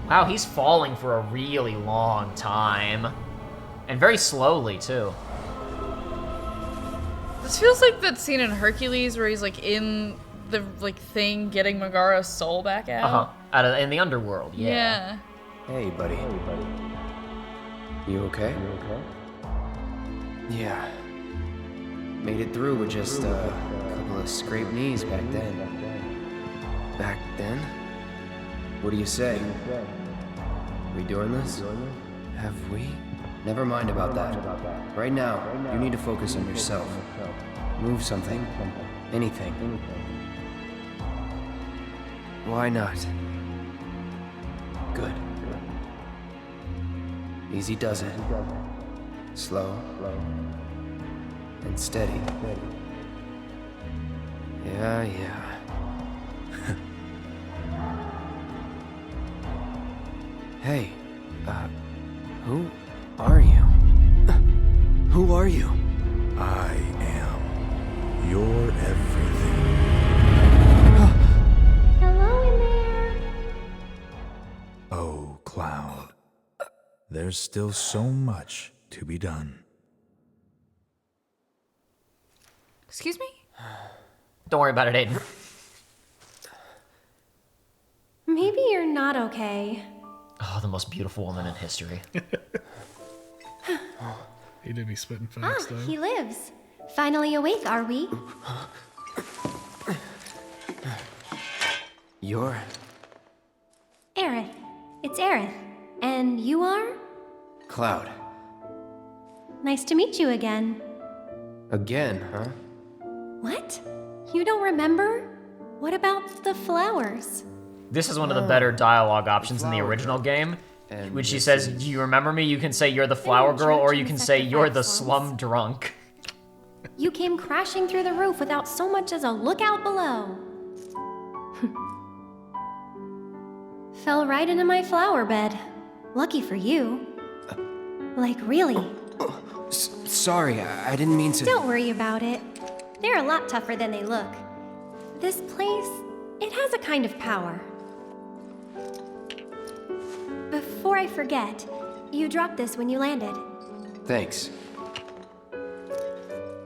Wow, he's falling for a really long time. And very slowly, too. This feels like that scene in Hercules where he's like in the like thing getting Megara's soul back out. In the underworld, yeah. Hey, buddy. You okay? Yeah. Made it through with just a couple of scraped knees back then. Back then? What do you say? We doing this? Have we? Never mind about that. Right now, you need to focus on yourself. Move something. Anything. Why not? Good. Easy does it. Slow. And steady. Yeah. Hey, who are you? Who are you? I am your everything. Hello in there. Oh, Cloud. There's still so much to be done. Excuse me? Don't worry about it, Aiden. Maybe you're not okay. Oh, the most beautiful woman in history. He did be spitting facts, though. He lives. Finally awake, are we? You're... Aerith. It's Aerith. And you are? Cloud. Nice to meet you again. Again, huh? What? You don't remember? What about the flowers? This is one of the better dialogue options in the original game. And When she this says, is- "Do you remember me?" You can say you're the flower girl, or you can say you're the slum drunk. You came crashing through the roof without so much as a look out below. Fell right into my flower bed. Lucky for you. Like, really. Sorry, I didn't mean to... Don't worry about it. They're a lot tougher than they look. This place, it has a kind of power. Before I forget, you dropped this when you landed. Thanks.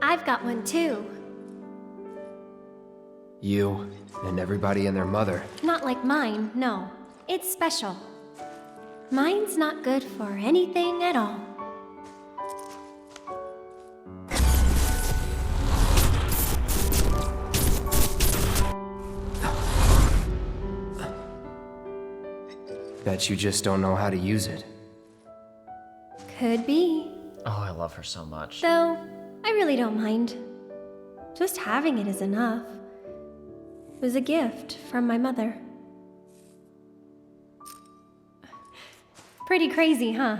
I've got one too. You and everybody and their mother. Not like mine, no. It's special. Mine's not good for anything at all. Bet you just don't know how to use it. Could be. Oh, I love her so much. Though, I really don't mind. Just having it is enough. It was a gift from my mother. Pretty crazy, huh?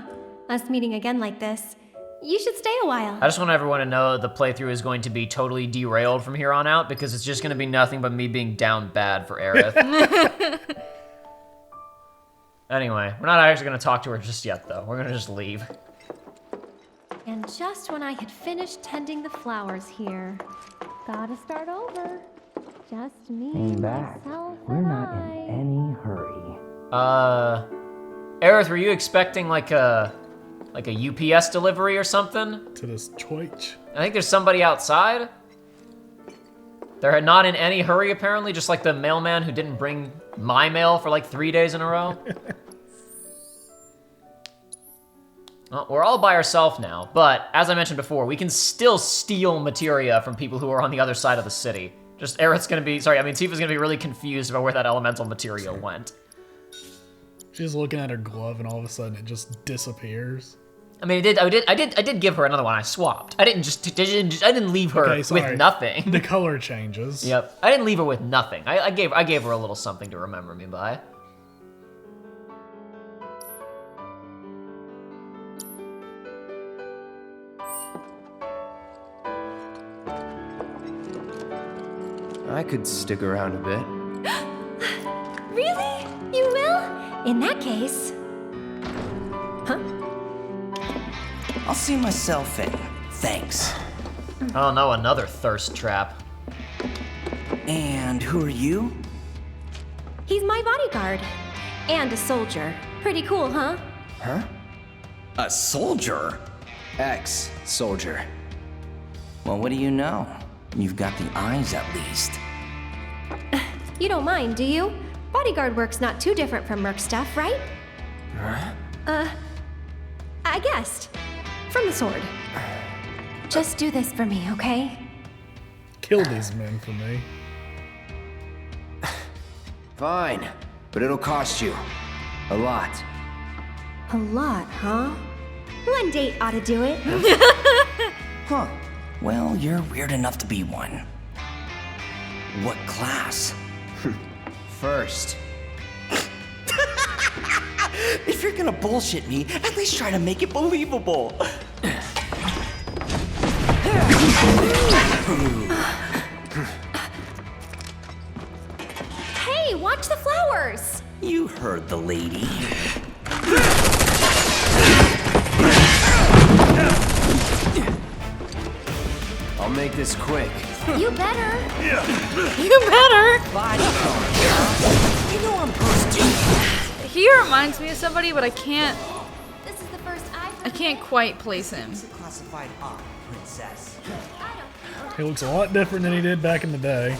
Us meeting again like this. You should stay a while. I just want everyone to know the playthrough is going to be totally derailed from here on out because it's just going to be nothing but me being down bad for Aerith. Anyway, we're not actually going to talk to her just yet, though. We're going to just leave. And just when I had finished tending the flowers here, gotta start over. Just me, myself, and I. any hurry. Aerith, were you expecting like a UPS delivery or something? To this choich. I think there's somebody outside. They're not in any hurry, apparently, just like the mailman who didn't bring my mail for like 3 days in a row. Well, we're all by ourselves now, but as I mentioned before, we can still steal materia from people who are on the other side of the city. Just Aerith's gonna be, Tifa's gonna be really confused about where that elemental material went. She's looking at her glove and all of a sudden it just disappears. I mean, I did give her another one. I swapped. I didn't leave her with nothing. The color changes. Yep. I didn't leave her with nothing. I gave her a little something to remember me by. I could stick around a bit. Really? You will? In that case. Huh? I'll see myself in. Thanks. Oh no, another thirst trap. And who are you? He's my bodyguard. And a soldier. Pretty cool, huh? Huh? A soldier? Ex-soldier. Well, what do you know? You've got the eyes at least. You don't mind, do you? Bodyguard work's not too different from merc stuff, right? I guessed. From the sword. Just do this for me, okay? Kill these men for me. Fine, but it'll cost you. A lot. A lot, huh? One date ought to do it. Huh. Well, you're weird enough to be one. What class? First. If you're gonna bullshit me, at least try to make it believable. Hey, watch the flowers! You heard the lady. I'll make this quick. You better. You better. You know I'm bursting. He reminds me of somebody, but I can't This is the first I've I can't quite place him. It's a classified op, princess. He looks a lot different than he did back in the day.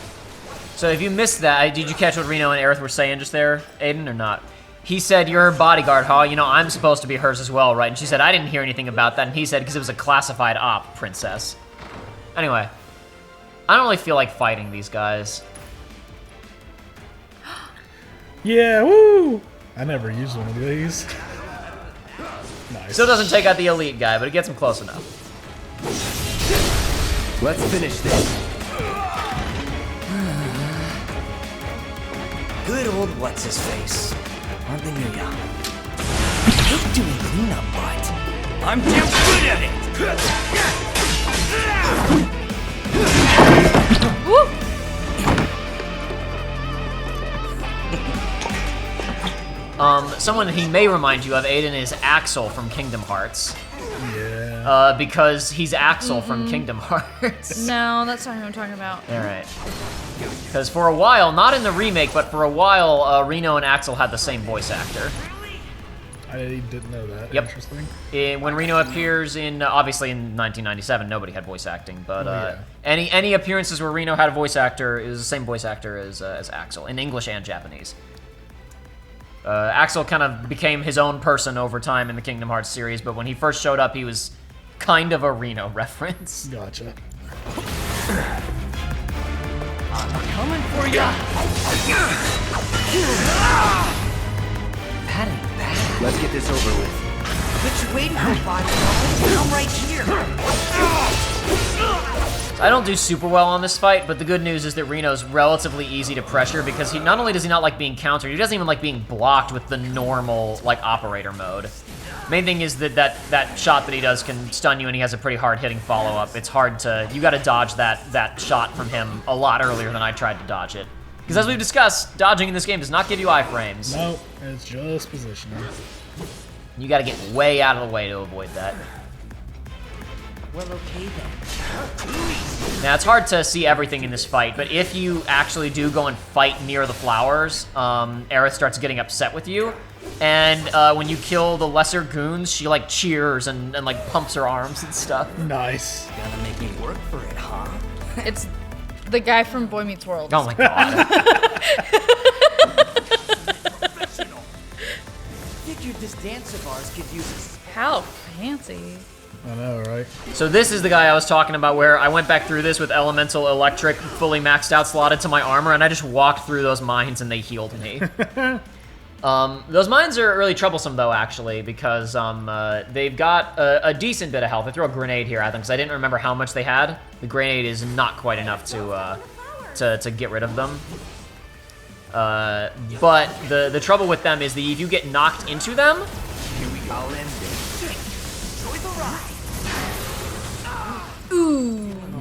So if you missed that, did you catch what Reno and Aerith were saying just there, Aiden, or not? He said, you're her bodyguard, huh? You know, I'm supposed to be hers as well, right? And she said, I didn't hear anything about that. And he said, because it was a classified op, princess. Anyway, I don't really feel like fighting these guys. Yeah, woo! I never used one of these. Nice. Still doesn't take out the elite guy, but it gets him close enough. Let's finish this. Good old what's-his-face. Hardly knew ya. Hate doing cleanup, but I'm damn good at it! Someone he may remind you of, Aiden, is Axel from Kingdom Hearts. Yeah. Because he's Axel from Kingdom Hearts. No, that's not who I'm talking about. Alright. Because for a while, not in the remake, but for a while, Reno and Axel had the same voice actor. I didn't know that. Yep. Interesting. When Reno appears in, obviously in 1997, nobody had voice acting, but Yeah. any appearances where Reno had a voice actor is the same voice actor as Axel, in English and Japanese. Axel kind of became his own person over time in the Kingdom Hearts series, but when he first showed up, he was kind of a Reno reference. Gotcha. Coming for ya! That ain't bad. Let's get this over with. What you waiting for, bodyguard? I'm right here. I don't do super well on this fight, but the good news is that Reno's relatively easy to pressure because he not only does he not like being countered, he doesn't even like being blocked with the normal like operator mode. Main thing is that shot that he does can stun you, and he has a pretty hard hitting follow up. It's hard to you got to dodge that shot from him a lot earlier than I tried to dodge it. Because as we've discussed, dodging in this game does not give you iframes. No, it's just positioning. You got to get way out of the way to avoid that. Well, okay then. Now, it's hard to see everything in this fight, but if you actually do go and fight near the flowers, Aerith starts getting upset with you. And when you kill the lesser goons, she, like, cheers and like, pumps her arms and stuff. Nice. Gotta make me work for it, huh? It's the guy from Boy Meets World. Oh, my God. Figured this dance of ours could use How fancy. I know, right? So this is the guy I was talking about where I went back through this with Elemental Electric fully maxed out slotted to my armor, and I just walked through those mines and they healed me. Those mines are really troublesome, though, actually, because they've got a decent bit of health. I threw a grenade here at them because I didn't remember how much they had. The grenade is not quite enough to get rid of them. But the trouble with them is that if you get knocked into them, I'll end it. Enjoy the ride.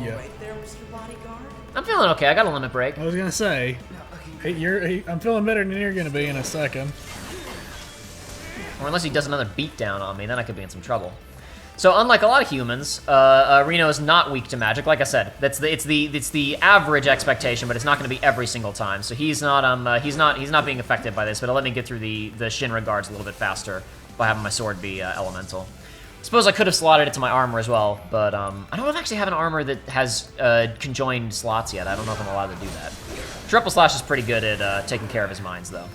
Yeah. Right there, Mr. Bodyguard. I'm feeling okay. I got a limit break. I was gonna say, hey, I'm feeling better than you're gonna be in a second. Or unless he does another beatdown on me, then I could be in some trouble. So unlike a lot of humans, Reno is not weak to magic. Like I said, it's the average expectation, but it's not going to be every single time. So he's not being affected by this. But it'll let me get through the Shinra guards a little bit faster by having my sword be elemental. Suppose I could have slotted it to my armor as well, but I don't actually have an armor that has conjoined slots yet. I don't know if I'm allowed to do that. Triple Slash is pretty good at taking care of his mines, though.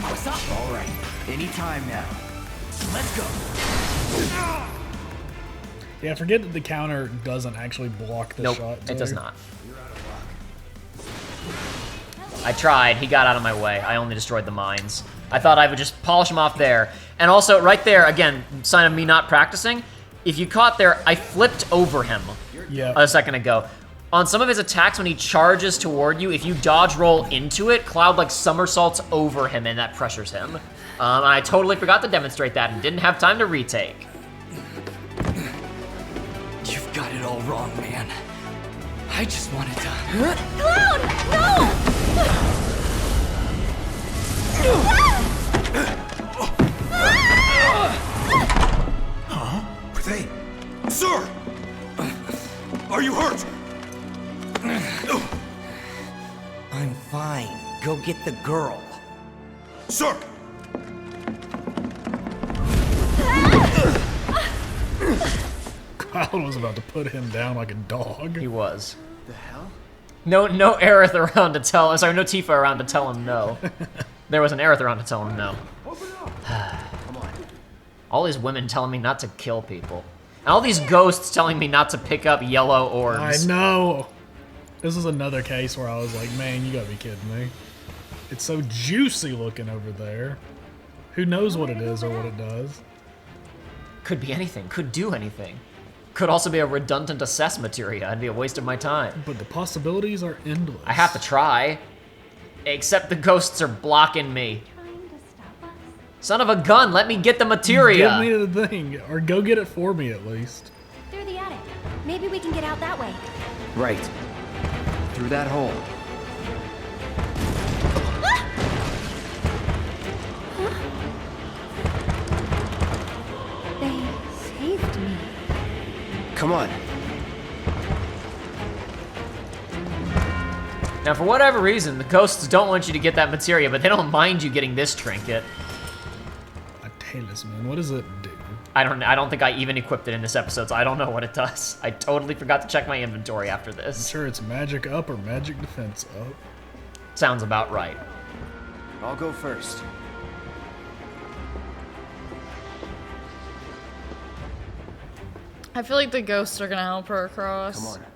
What's up? All right. Anytime now. Let's go. Yeah, forget that the counter doesn't actually block the Nope, shot. it does too. not. I tried. He got out of my way. I only destroyed the mines. I thought I would just polish him off there. And also, right there, again, sign of me not practicing. If you caught there, I flipped over him a second ago. On some of his attacks, when he charges toward you, if you dodge roll into it, Cloud, like, somersaults over him, and that pressures him. I totally forgot to demonstrate that and didn't have time to retake. You've got it all wrong, man. I just wanted to... Cloud! No! Hey, sir! Are you hurt? I'm fine. Go get the girl. Sir! Cloud was about to put him down like a dog. He was. The hell? No Aerith around to tell. Sorry, no Tifa around to tell him no. There was an Aerith around to tell him no. Come on. All these women telling me not to kill people. And all these ghosts telling me not to pick up yellow orbs. I know. This is another case where I was like, man, you gotta be kidding me. It's so juicy looking over there. Who knows what it is or what it does? Could be anything. Could do anything. Could also be a redundant assess materia. It'd be a waste of my time. But the possibilities are endless. I have to try. Except the ghosts are blocking me. Trying to stop us? Son of a gun, let me get the materia. Give me the thing, or go get it for me at least. Through the attic. Maybe we can get out that way. Right. Through that hole. They saved me. Come on. Now, for whatever reason, the ghosts don't want you to get that materia, but they don't mind you getting this trinket. A talisman, what does it do? I don't think I even equipped it in this episode, so I don't know what it does. I totally forgot to check my inventory after I'm this. sure it's magic up or magic defense up. Sounds about right. I'll go first. I feel like the ghosts are gonna help her across. Come on.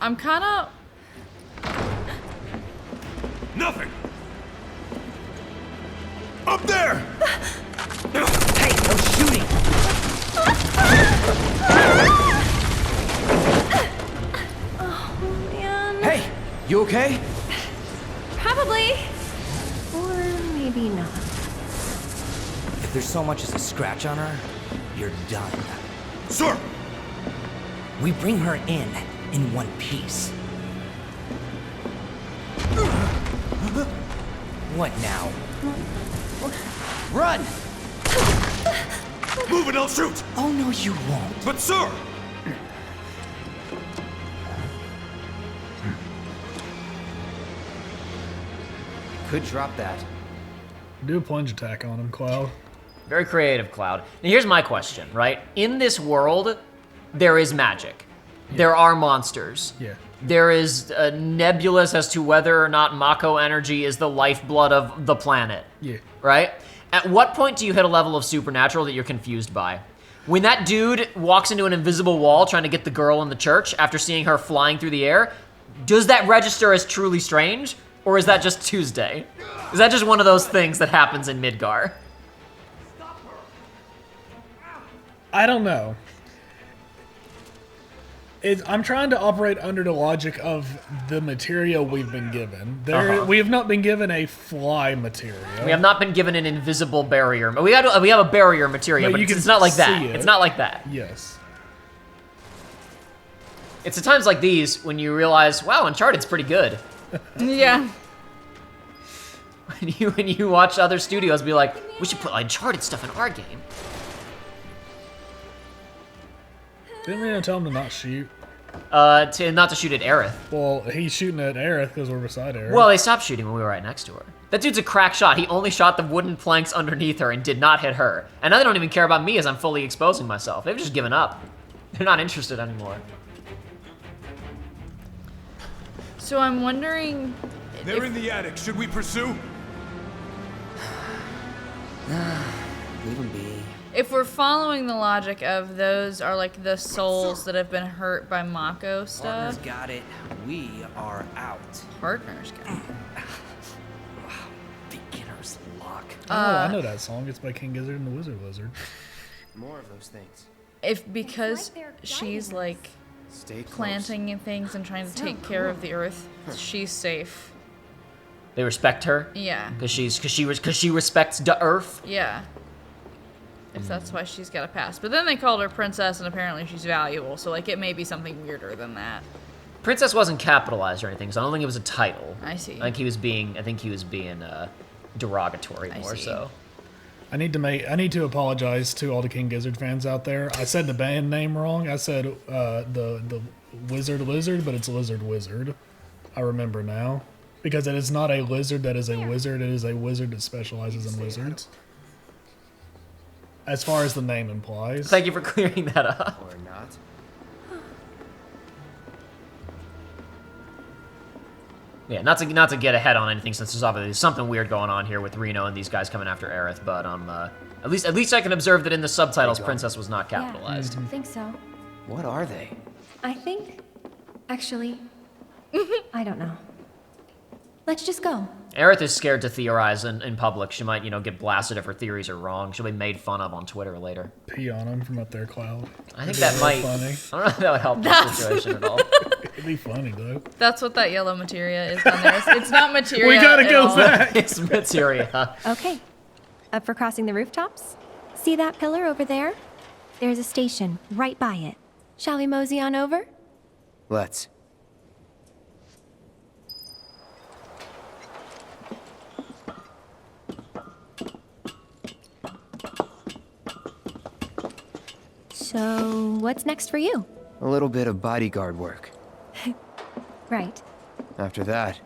I'm kinda... Nothing! Up there! Hey, no shooting! Oh, man. Hey, you okay? Probably. Or maybe not. If there's so much as a scratch on her, you're done. Sir! We bring her in one piece. What now? Run! Move and I'll shoot! Oh no, you won't. But sir! Could drop that. Do a plunge attack on him, Cloud. Very creative, Cloud. Now, here's my question, right? In this world, there is magic. There are monsters. Yeah. There is nebulous as to whether or not Mako energy is the lifeblood of the planet. Yeah. Right? At what point do you hit a level of supernatural that you're confused by? When that dude walks into an invisible wall trying to get the girl in the church after seeing her flying through the air, does that register as truly strange? Or is that just Tuesday? Is that just one of those things that happens in Midgar? I don't know. I'm trying to operate under the logic of the material we've been given. We have not been given a fly material. We have not been given an invisible barrier. We have a barrier material, but you can it's not like that. see it. It's not like that. Yes. It's at times like these when you realize, wow, Uncharted's pretty good. Yeah. When you watch other studios be like, we should put Uncharted stuff in our game. Didn't they tell him to not shoot? Not to shoot at Aerith. Well, he's shooting at Aerith because we're beside Aerith. Well, they stopped shooting when we were right next to her. That dude's a crack shot. He only shot the wooden planks underneath her and did not hit her. And now they don't even care about me as I'm fully exposing myself. They've just given up. They're not interested anymore. So I'm wondering. They're in the attic. Should we pursue? Leave him be. If we're following the logic of those are like the souls that have been hurt by Mako Partner's stuff, got it. We are out. partners go. Beginner's luck. Oh, I know that song. It's by King Gizzard and the Wizard Lizard. More of those things. If because It's like they're she's guiding like Stay close. planting things and trying to take care of the earth, she's safe. They respect her Yeah, because she respects the Earth. yeah. If that's why she's got a pass. But then they called her princess, and apparently she's valuable. So like it may be something weirder than that. Princess wasn't capitalized or anything, so I don't think it was a title. I see. I think he was being derogatory I more see. so. I need to apologize to all the King Gizzard fans out there. I said the band name wrong. I said the Wizard Lizard, but it's Lizard Wizard. I remember now. Because it is not a lizard that is a wizard, it is a wizard that specializes in wizards. As far as the name implies. Thank you for clearing that up. Or not. Yeah, not to get ahead on anything since there's obviously something weird going on here with Reno and these guys coming after Aerith, but at least I can observe that in the subtitles Princess was not capitalized. I think so. What are they? I think, actually, I don't know. Let's just go. Aerith is scared to theorize in public. She might, get blasted if her theories are wrong. She'll be made fun of on Twitter later. Pee on him from up there, Cloud. I think It'd that be might. funny. I don't know if that would help the situation at all. It'd be funny though. That's what that yellow materia is on there. It's not materia. We gotta at go all. back. It's materia. Okay. Up for crossing the rooftops? See that pillar over there? There's a station right by it. Shall we mosey on over? Let's. So, what's next for you? A little bit of bodyguard work. Right. After that,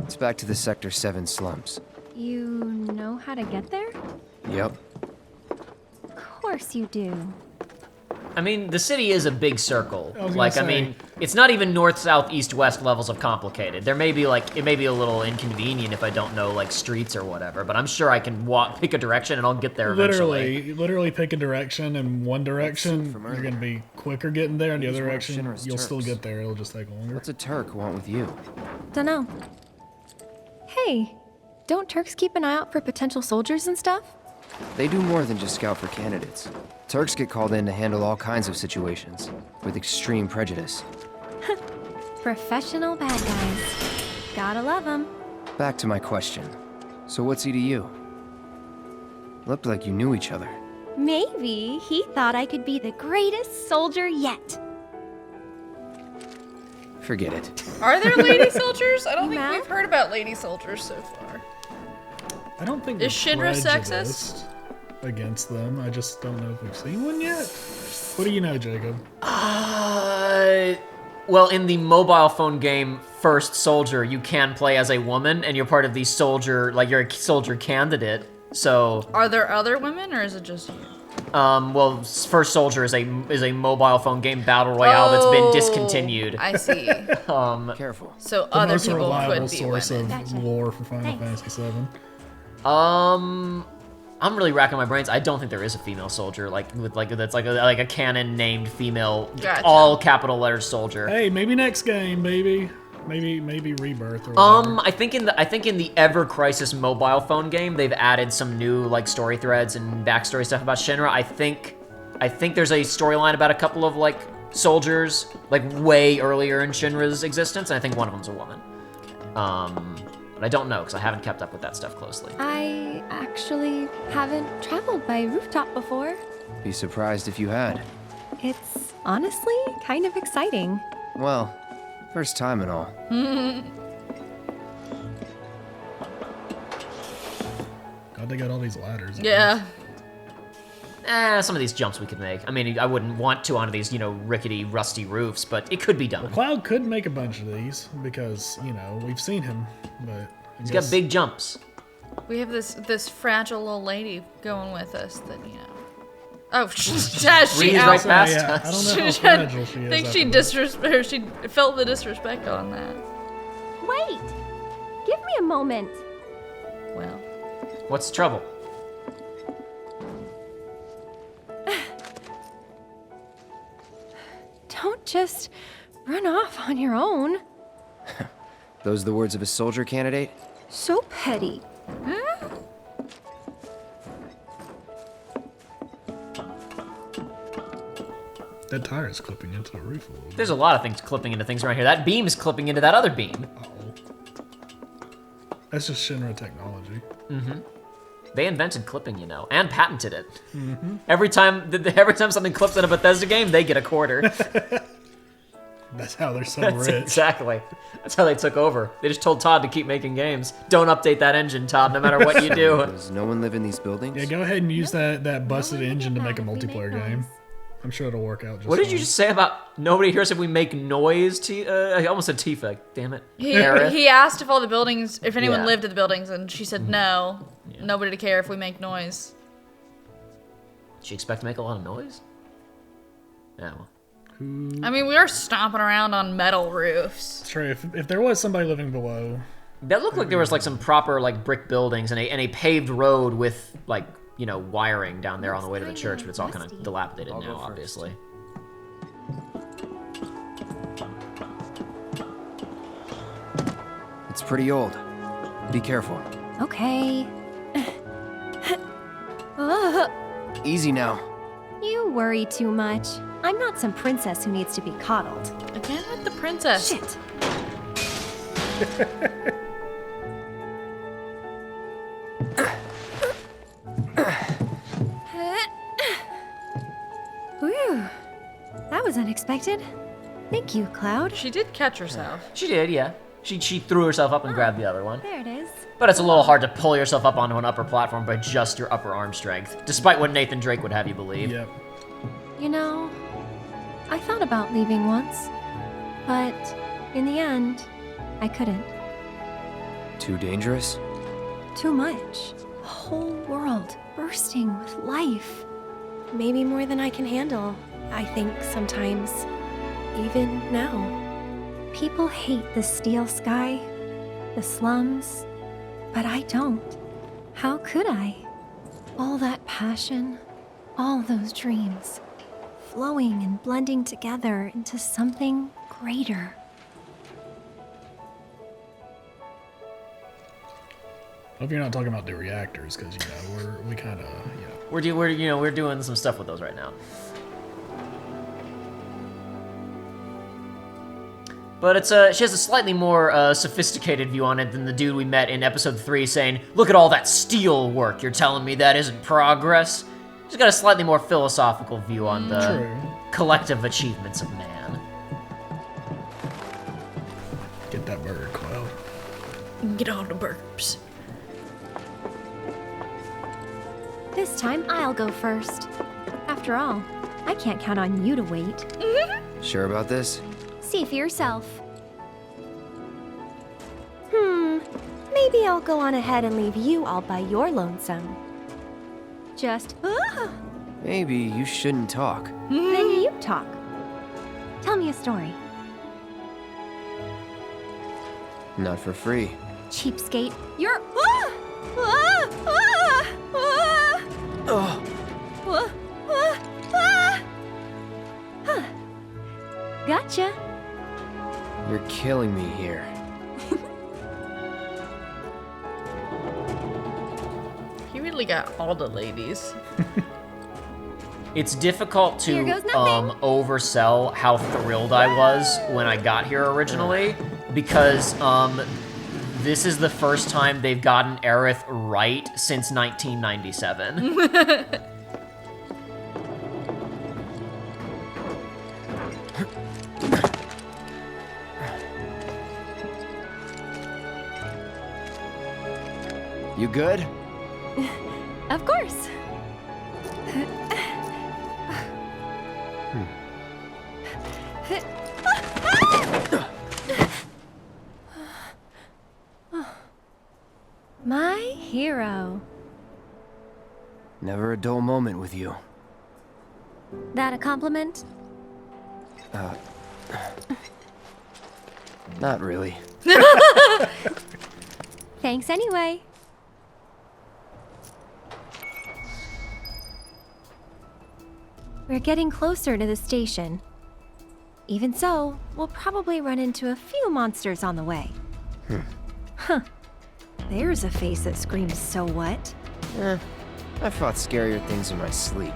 it's back to the Sector 7 slums. You know how to get there? Yep. Of course you do. I mean, the city is a big circle. I was gonna Like, I say- mean, it's not even north, south, east, west levels of complicated. There may be it may be a little inconvenient if I don't know streets or whatever, but I'm sure I can pick a direction and I'll get there eventually. Literally pick a direction. In one direction, from you're earlier. gonna be quicker getting there. In the These other were direction, Shinra's you'll still Turks. get there. It'll just take longer. What's a Turk want with you? Dunno. Hey, don't Turks keep an eye out for potential soldiers and stuff? They do more than just scout for candidates. Turks get called in to handle all kinds of situations, with extreme prejudice. Professional bad guys. Gotta love them. Back to my question. So what's he to you? Looked like you knew each other. Maybe he thought I could be the greatest soldier yet. Forget it. Are there lady soldiers? I don't think Ma'am? we've heard about lady soldiers so far. I don't think Is we're Shinra sexist? prejudiced against them. I just don't know if we've seen one yet. What do you know, Jacob? Well, in the mobile phone game First Soldier, you can play as a woman, and you're part of the soldier, you're a soldier candidate. So, Are there other women, or is it just you? well, First Soldier is a mobile phone game battle royale that's been Oh, discontinued. I see. Careful. So The other most people reliable could be source women. of Gotcha. lore for Final Thanks. Fantasy VII. I'm really racking my brains. I don't think there is a female soldier that's like a canon named female, Gotcha. all capital letters soldier. Hey, maybe next game, baby. Maybe Rebirth or whatever. I think in the Ever Crisis mobile phone game, they've added some new story threads and backstory stuff about Shinra. I think there's a storyline about a couple of soldiers way earlier in Shinra's existence, and I think one of them's a woman. But I don't know because I haven't kept up with that stuff closely. I actually haven't traveled by rooftop before. Be surprised if you had. It's honestly kind of exciting. Well, first time and all. God, they got all these ladders. Yeah. Some of these jumps we could make. I mean, I wouldn't want to onto these, rickety, rusty roofs, but it could be done. Cloud could make a bunch of these because, we've seen him, but He's got big jumps. We have this fragile little lady going with us that, Oh, does she? Breeze right past yeah, us. I don't know how fragile she is. I think she felt the disrespect on that. Wait! Give me a moment. Well, What's the trouble? Don't just run off on your own. Those the words of a soldier candidate? So petty. That tire is clipping into the roof a little bit. There's a lot of things clipping into things around here. That beam is clipping into that other beam. That's just Shinra technology. They invented clipping, and patented it. Every time something clips in a Bethesda game, they get a quarter. That's how they're so rich. Exactly. That's how they took over. They just told Todd to keep making games. Don't update that engine, Todd, no matter what you do. Does no one live in these buildings? Yeah, go ahead and use that busted engine to make a multiplayer game. I'm sure it'll work out just What did fine. you just say about nobody here said we make noise? I almost said Tifa. Damn it. he asked if all the buildings, if anyone Yeah. lived in the buildings, and she said no. Nobody to care if we make noise. Did she expect to make a lot of noise? Yeah, well. I mean, we are stomping around on metal roofs. It's true. If there was somebody living below, That looked like there was some proper brick buildings and a paved road with wiring down there on the way to the church, but it's all kind of dilapidated now, obviously. It's pretty old. Be careful. Okay. Easy now. You worry too much. I'm not some princess who needs to be coddled. Again with the princess. Shit. Whew. That was unexpected. Thank you, Cloud. She did catch herself. She did, yeah. She threw herself up and grabbed the other one. There it is. But it's a little hard to pull yourself up onto an upper platform by just your upper arm strength, despite what Nathan Drake would have you believe. yep. I thought about leaving once, but in the end, I couldn't. Too dangerous? Too much. The whole world bursting with life. Maybe more than I can handle, I think sometimes. Even now. People hate the steel sky, the slums, but I don't. How could I? All that passion, all those dreams, flowing and blending together into something greater. Hope you're not talking about the reactors, because we kind of We're doing some stuff with those right now. But she has a slightly more sophisticated view on it than the dude we met in episode 3 saying, "Look at all that steel work, you're telling me that isn't progress?" She's got a slightly more philosophical view on the True. collective achievements of man. get that bird, Cloud. Get all the burps. This time I'll go first. After all, I can't count on you to wait. Sure about this? See for yourself. Maybe I'll go on ahead and leave you all by your lonesome. Just, Maybe you shouldn't talk. then you talk. Tell me a story. Not for free. Cheapskate. You're, Gotcha. You're killing me here. He really got all the ladies. It's difficult Here to goes nothing. oversell how thrilled I was when I got here originally, because this is the first time they've gotten Aerith right since 1997. You good? Of course. My hero. Never a dull moment with you. That a compliment? Not really. Thanks anyway. We're getting closer to the station. Even so, we'll probably run into a few monsters on the way. Huh. There's a face that screams, "So what?" I've fought scarier things in my sleep.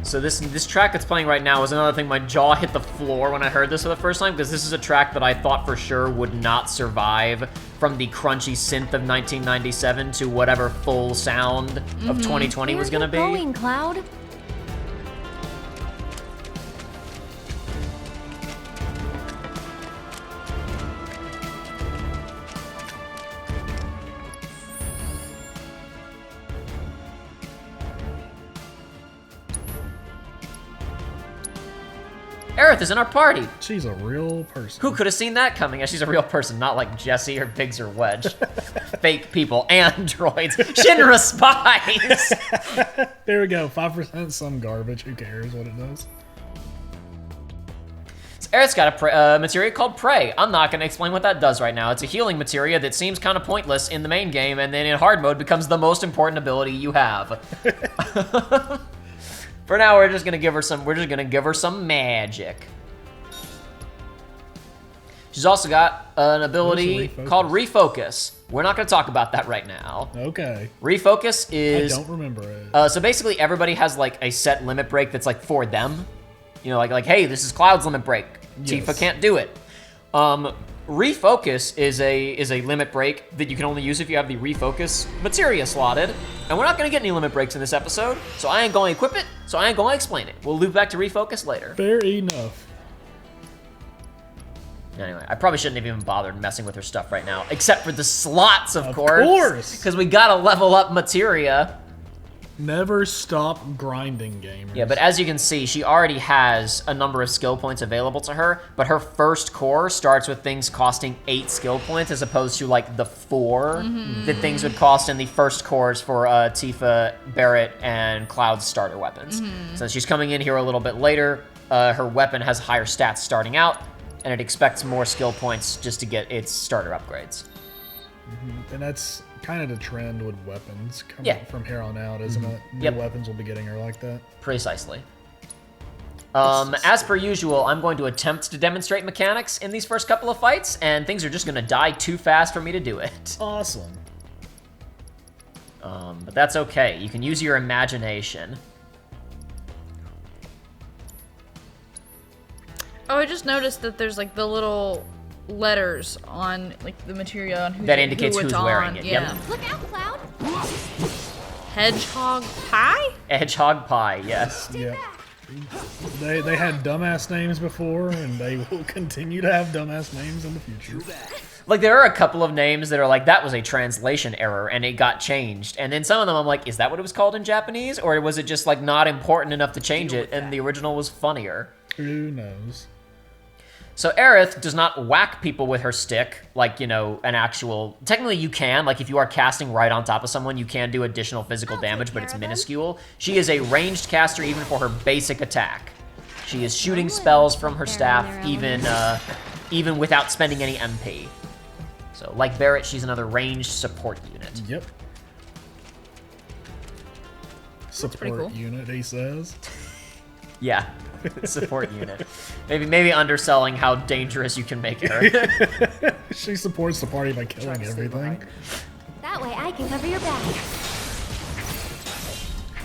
So this track that's playing right now was another thing. My jaw hit the floor when I heard this for the first time, because this is a track that I thought for sure would not survive from the crunchy synth of 1997 to whatever full sound of 2020 was gonna be. Where are you going, Cloud? Aerith is in our party. She's a real person. Who could have seen that coming? Yeah, she's a real person, not like Jesse or Biggs or Wedge. Fake people, androids, Shinra spies. There we go. 5% some garbage. Who cares what it does? So Aerith's got a materia called Prey. I'm not going to explain what that does right now. It's a healing materia that seems kind of pointless in the main game, and then in hard mode becomes the most important ability you have. For now, we're just gonna give her some magic. She's also got an ability called Refocus. We're not gonna talk about that right now. Okay. Refocus is... I don't remember it. So basically, everybody has like a set limit break that's like for them. You know, like hey, this is Cloud's limit break. Yes. Tifa can't do it. Refocus is a limit break that you can only use if you have the Refocus materia slotted. And we're not going to get any limit breaks in this episode, so I ain't going to equip it, so I ain't going to explain it. We'll loop back to Refocus later. Fair enough. Anyway, I probably shouldn't have even bothered messing with her stuff right now, except for the slots, of course. Of course! Because we got to level up materia. Never stop grinding, gamers. Yeah, but as you can see, she already has a number of skill points available to her, but her first core starts with things costing 8 skill points as opposed to like the 4 that things would cost in the first cores for Tifa, Barrett, and Cloud's starter weapons. Since she's coming in here a little bit later, her weapon has higher stats starting out, and it expects more skill points just to get its starter upgrades. And that's kind of the trend with weapons coming from here on out, isn't it? New weapons will be getting her like that. Precisely. As per usual, I'm going to attempt to demonstrate mechanics in these first couple of fights, and things are just going to die too fast for me to do it. Awesome. But that's okay. You can use your imagination. Oh, I just noticed that there's like the little letters on like the materia on who That indicates who it's who's wearing on. it. Yeah. Yep. Look out, Cloud! Hedgehog pie? Hedgehog pie, yes. Yeah. They had dumbass names before, and they will continue to have dumbass names in the future. Like, there are a couple of names that are like, that was a translation error, and it got changed. And then some of them I'm like, is that what it was called in Japanese? Or was it just, like, not important enough to change it, and the original was funnier? Who knows? So Aerith does not whack people with her stick, like, you know, an actual... Technically, you can. Like, if you are casting right on top of someone, you can do additional physical damage, but it's minuscule. She is a ranged caster even for her basic attack. She is shooting spells from her staff, even without spending any MP. So, like Barrett, she's another ranged support unit. Yep. Support cool. unit, he says. Yeah, support unit. Maybe underselling how dangerous you can make her. She supports the party by killing everything. That way I can cover your back.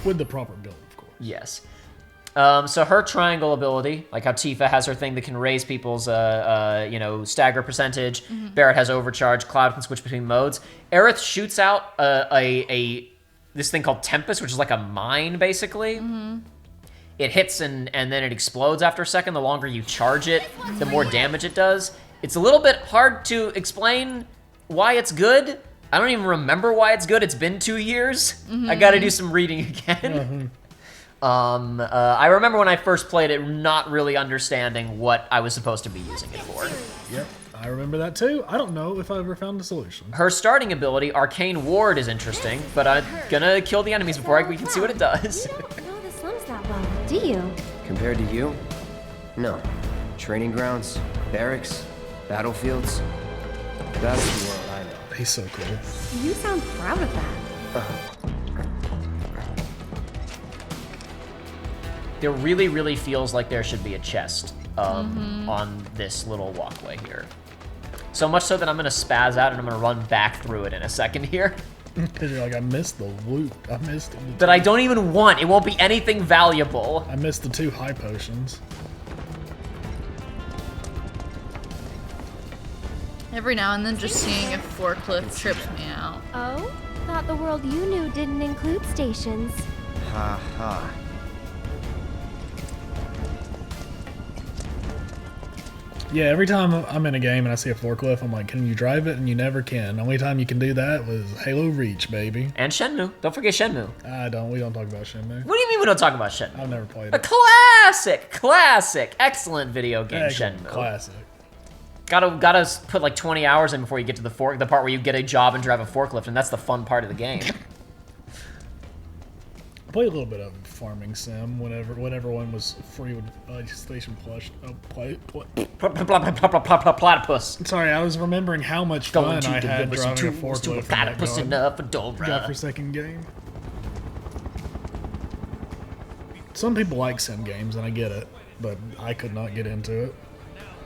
With the proper build, of course. Yes. So her triangle ability, like how Tifa has her thing that can raise people's, you know, stagger percentage. Barrett has overcharge. Cloud can switch between modes. Aerith shoots out this thing called Tempest, which is like a mine, basically. It hits and then it explodes after a second. The longer you charge it, the more damage it does. It's a little bit hard to explain why it's good. I don't even remember why it's good. It's been 2 years. I gotta do some reading again. I remember when I first played it, not really understanding what I was supposed to be using it for. Yep, I remember that too. I don't know if I ever found a solution. Her starting ability, Arcane Ward, is interesting, but I'm gonna kill the enemies before we can see what it does. You don't know the slums that well, do you? Compared to you? No. Training grounds, barracks, battlefields. That's the world I know. He's so cool. You sound proud of that. There really, really feels like there should be a chest on this little walkway here. So much so that I'm gonna spaz out and I'm gonna run back through it in a second here. Because you're like, I missed the loot. I missed the That I don't even want. It won't be anything valuable. I missed the 2 high potions. Every now and then, just seeing a forklift trips me out. Oh? Thought the world you knew didn't include stations. Ha ha. Yeah, every time I'm in a game and I see a forklift, I'm like, can you drive it? And you never can. The only time you can do that was Halo Reach, baby. And Shenmue. Don't forget Shenmue. We don't talk about Shenmue. What do you mean we don't talk about Shenmue? I've never played A it. classic, excellent video game, Excellent, Shenmue. classic. Gotta put like 20 hours in before you get to the part where you get a job and drive a forklift, and that's the fun part of the game. I played a little bit of Farming Sim whenever one was free with PlayStation Plus. Platypus. Sorry, I was remembering how much fun Going to I had deliver some driving a tools to a forklift in that platypus in a fedora. godforsaken game. Some people like sim games, and I get it, but I could not get into it.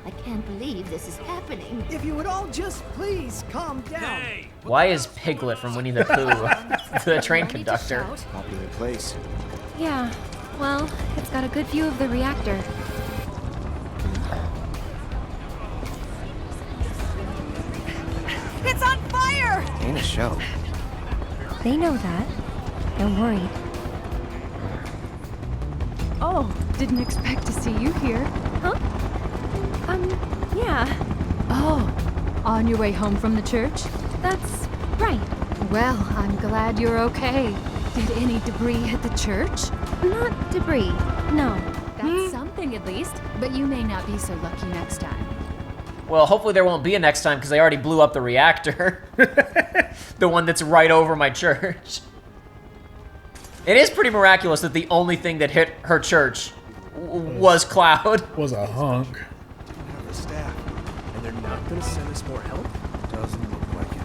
I can't believe this is happening. If you would all just please calm down. Why is Piglet from Winnie the Pooh the train conductor? Popular place. Yeah, well, it's got a good view of the reactor. It's on fire! Ain't a show. They know that. They're worried. Oh, didn't expect to see you here. Huh? Yeah. Oh, on your way home from the church? That's right. Well, I'm glad you're okay. Did any debris hit the church? Not debris, no. That's something at least, but you may not be so lucky next time. Well, hopefully there won't be a next time because they already blew up the reactor. The one that's right over my church. It is pretty miraculous that the only thing that hit her church was Cloud. Was a hunk. Have the staff, and they're not gonna send us more help? Doesn't look like it.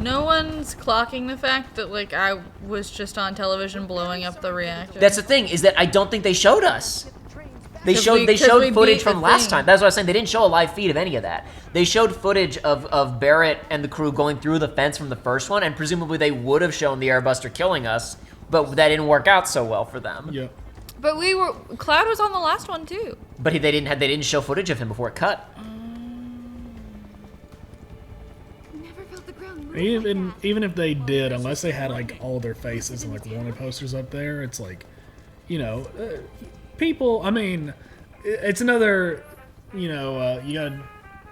No one's clocking the fact that, like, I was just on television blowing up the reactor. That's the thing, is that I don't think they showed us. They 'Cause showed we- they 'cause showed we footage beat the from last thing. time. That's what I was saying. They didn't show a live feed of any of that. They showed footage of Barrett and the crew going through the fence from the first one, and presumably they would have shown the Airbuster killing us, but that didn't work out so well for them. Yep. But Cloud was on the last one too. But they didn't show footage of him before it cut. Never felt the ground move Even if they did, unless they had like all their faces and like wanted posters up there, it's like, people. I mean, it's another, you gotta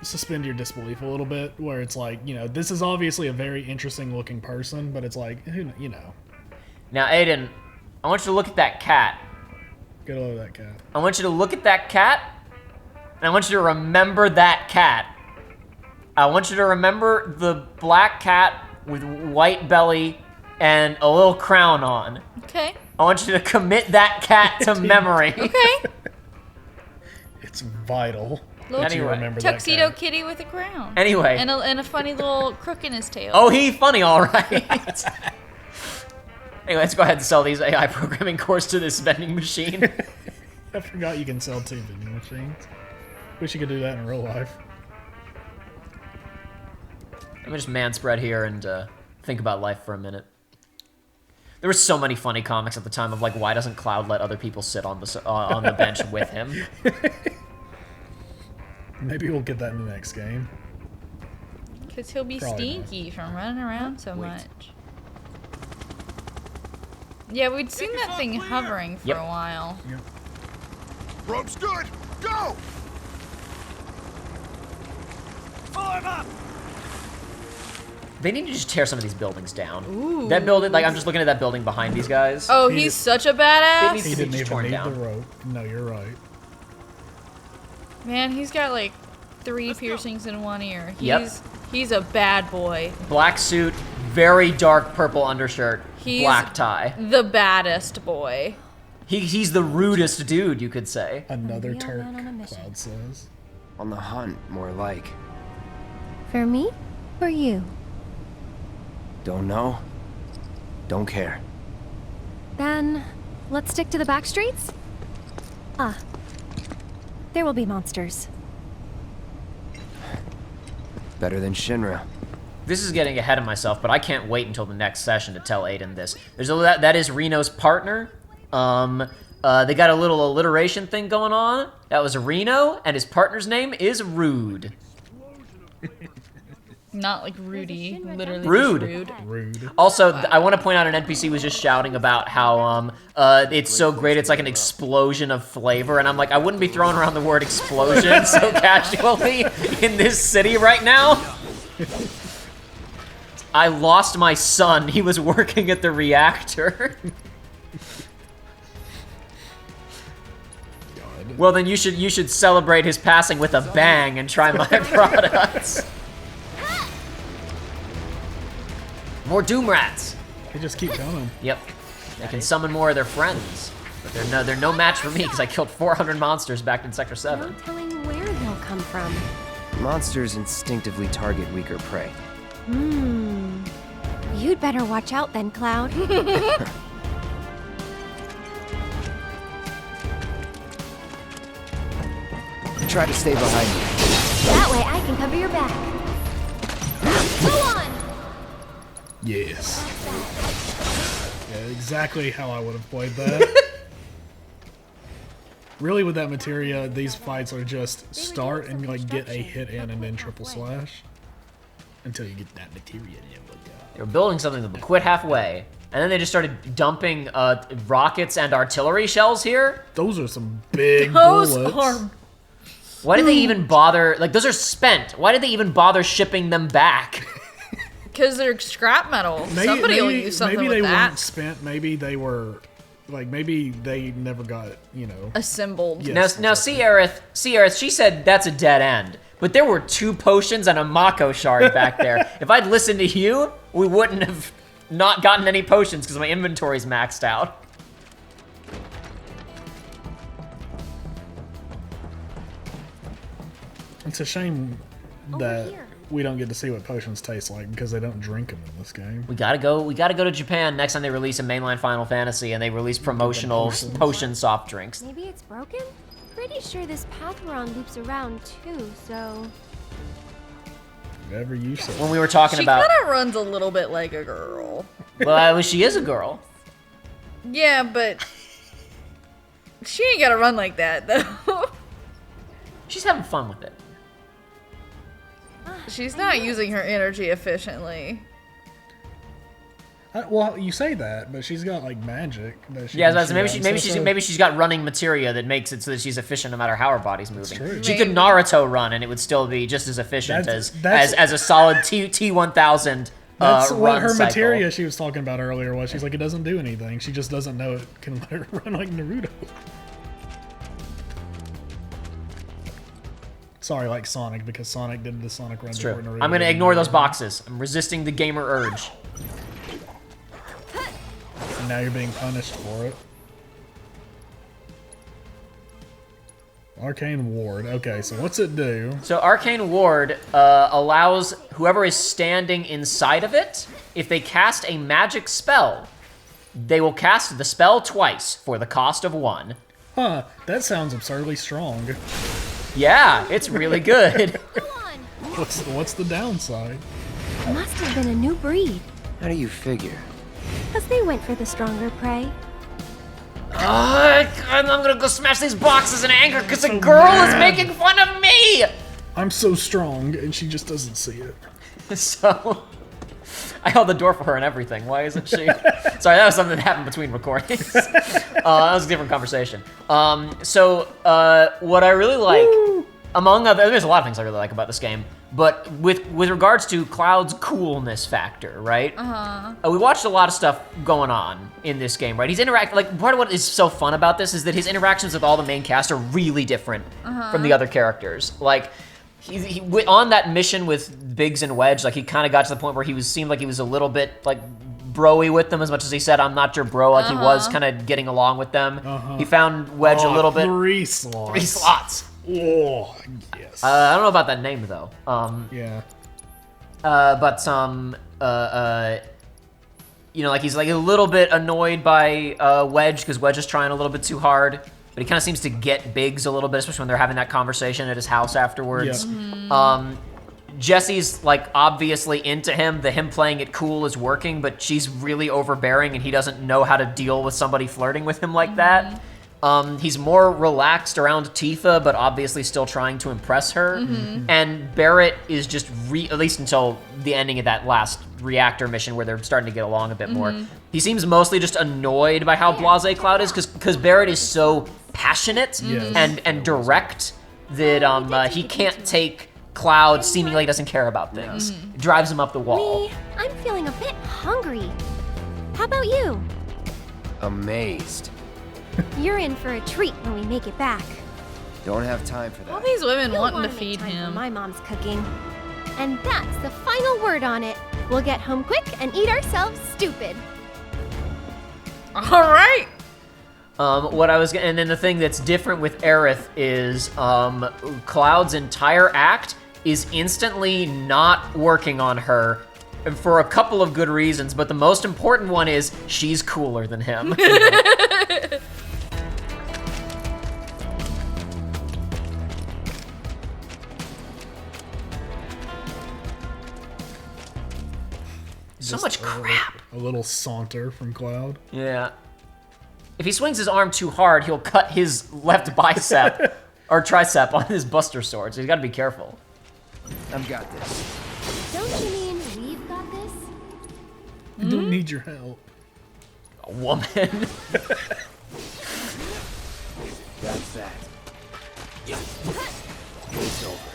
suspend your disbelief a little bit, where it's like, this is obviously a very interesting looking person, but it's like, Now, Aiden, I want you to look at that cat. Get over that cat. I want you to look at that cat, and I want you to remember that cat. I want you to remember the black cat with white belly and a little crown on. Okay. I want you to commit that cat to memory. Okay. It's vital. Little that you Anyway. remember that Tuxedo cat. kitty with a crown. Anyway. And a funny little crook in his tail. Oh, he funny, all right. Anyway, let's go ahead and sell these AI programming cores to this vending machine. I forgot you can sell 2 vending machines. Wish you could do that in real life. Let me just man-spread here and think about life for a minute. There were so many funny comics at the time of like, why doesn't Cloud let other people sit on the bench with him? Maybe we'll get that in the next game. Because he'll be Probably stinky from running around so much. Yeah, we'd seen that thing hovering for Yep. a while. Yep. Rope's good! Go! Form up! They need to just tear some of these buildings down. Ooh. That building, like, I'm just looking at that building behind these guys. Oh, he's such a badass. needs He to be didn't just even torn need down. the rope. No, you're right. Man, he's got like 3 piercings in one ear. Yep. He's a bad boy. Black suit, very dark purple undershirt, He's black tie. the baddest boy. He's the rudest dude, you could say. Another real Turk, man on a mission. Cloud says. On the hunt, more like. For me? For you? Don't know. Don't care. Then, let's stick to the back streets? Ah. There will be monsters. Better than Shinra. This is getting ahead of myself, but I can't wait until the next session to tell Aiden this. That is Reno's partner. They got a little alliteration thing going on. That was Reno, and his partner's name is Rude. Not like Rudy, literally Rude. just rude. Rude. Also, I want to point out an NPC was just shouting about how it's so great, it's like an explosion of flavor, and I'm like, I wouldn't be throwing around the word explosion so casually in this city right now. I lost my son. He was working at the reactor. Well, then you should celebrate his passing with a bang and try my products. More Doom Rats. They just keep coming. Yep. They can summon more of their friends. But they're no match for me because I killed 400 monsters back in Sector 7. No telling where they'll come from. Monsters instinctively target weaker prey. You'd better watch out then, Cloud. Try to stay behind me. That way I can cover your back. Go on! Yes. Yeah, exactly how I would have played that. Really, with that materia, these fights are just start and like get a hit in and then triple slash until you get that materia. They were building something that would quit halfway. And then they just started dumping rockets and artillery shells here. Those are some big Those bullets. are Why did they even bother? Like, those are spent. Why did they even bother shipping them back? because they're scrap metal. Somebody will use something maybe with they that. weren't spent. Maybe they were, like, maybe they never got, you know. Assembled. Yes, Now, Sierra, she said that's a dead end. But there were 2 potions and a Mako shard back there. If I'd listened to you, we wouldn't have not gotten any potions because my inventory's maxed out. It's a shame that we don't get to see what potions taste like because they don't drink them in this game. We gotta go to Japan next time they release a mainline Final Fantasy and they release promotional potion soft drinks. Maybe it's broken? Pretty sure this path we're on loops around too, so... Whatever you say. When we were talking She about, kind of runs a little bit like a girl. well, she is a girl. Yeah, but she ain't gotta run like that though. She's having fun with it. She's not using her energy efficiently. Well, you say that, but she's got like magic. That she Yeah, can maybe shoot out. maybe she's got running materia that makes it so that she's efficient no matter how her body's moving. true. She could Naruto run and it would still be just as efficient That's- as a solid T1000. That's what run her cycle. materia she was talking about earlier was. She's like, it doesn't do anything. She just doesn't know it can let her run like Naruto. Sorry, like Sonic, because Sonic did the Sonic run. It's before true. Naruto I'm gonna did ignore Naruto. those boxes. I'm resisting the gamer urge. And now you're being punished for it. Arcane Ward. Okay, so what's it do? So Arcane Ward allows whoever is standing inside of it, if they cast a magic spell, they will cast the spell twice for the cost of 1. Huh, that sounds absurdly strong. Yeah, it's really good. What's the downside? Must have been a new breed. How do you figure? Because they went for the stronger prey. I'm gonna go smash these boxes in anger because a girl is making fun of me! I'm so strong, and she just doesn't see it. So, I held the door for her and everything. Why isn't she? Sorry, that was something that happened between recordings. That was a different conversation. What I really like, among other, there's a lot of things I really like about this game. But with regards to Cloud's coolness factor, right? We watched a lot of stuff going on in this game, right? He's interacting, like, part of what is so fun about this is that his interactions with all the main cast are really different from the other characters. Like, he on that mission with Biggs and Wedge, like, he kind of got to the point where seemed like he was a little bit, like, bro-y with them, as much as he said, I'm not your bro, like, he was kind of getting along with them. He found Wedge a little bit. 3 slots. 3 slots. Oh, yes. I don't know about that name, though. Yeah. But you know, like, he's like a little bit annoyed by Wedge because Wedge is trying a little bit too hard, but he kind of seems to get Biggs a little bit, especially when they're having that conversation at his house afterwards. Jesse's like obviously into him. Him playing it cool is working, but she's really overbearing and he doesn't know how to deal with somebody flirting with him like that. He's more relaxed around Tifa, but obviously still trying to impress her. And Barrett is just, at least until the ending of that last reactor mission where they're starting to get along a bit more. He seems mostly just annoyed by how blasé Cloud is, because Barrett is so passionate and direct that he can't take Cloud seemingly doesn't care about things. It drives him up the wall. Me, I'm feeling a bit hungry. How about you? Amazed. You're in for a treat when we make it back. Don't have time for All that. these women You'll wanting to wanna make feed time for him. my mom's cooking. And that's the final word on it. We'll get home quick and eat ourselves stupid. All right. And then the thing that's different with Aerith is Cloud's entire act is instantly not working on her for a couple of good reasons, but the most important one is she's cooler than him. So much crap. A little saunter from Cloud. Yeah. If he swings his arm too hard, he'll cut his left bicep or tricep on his Buster Sword, so he's gotta be careful. I've got this. Don't you mean we've got this? I don't need your help. A woman. That's that. It's over.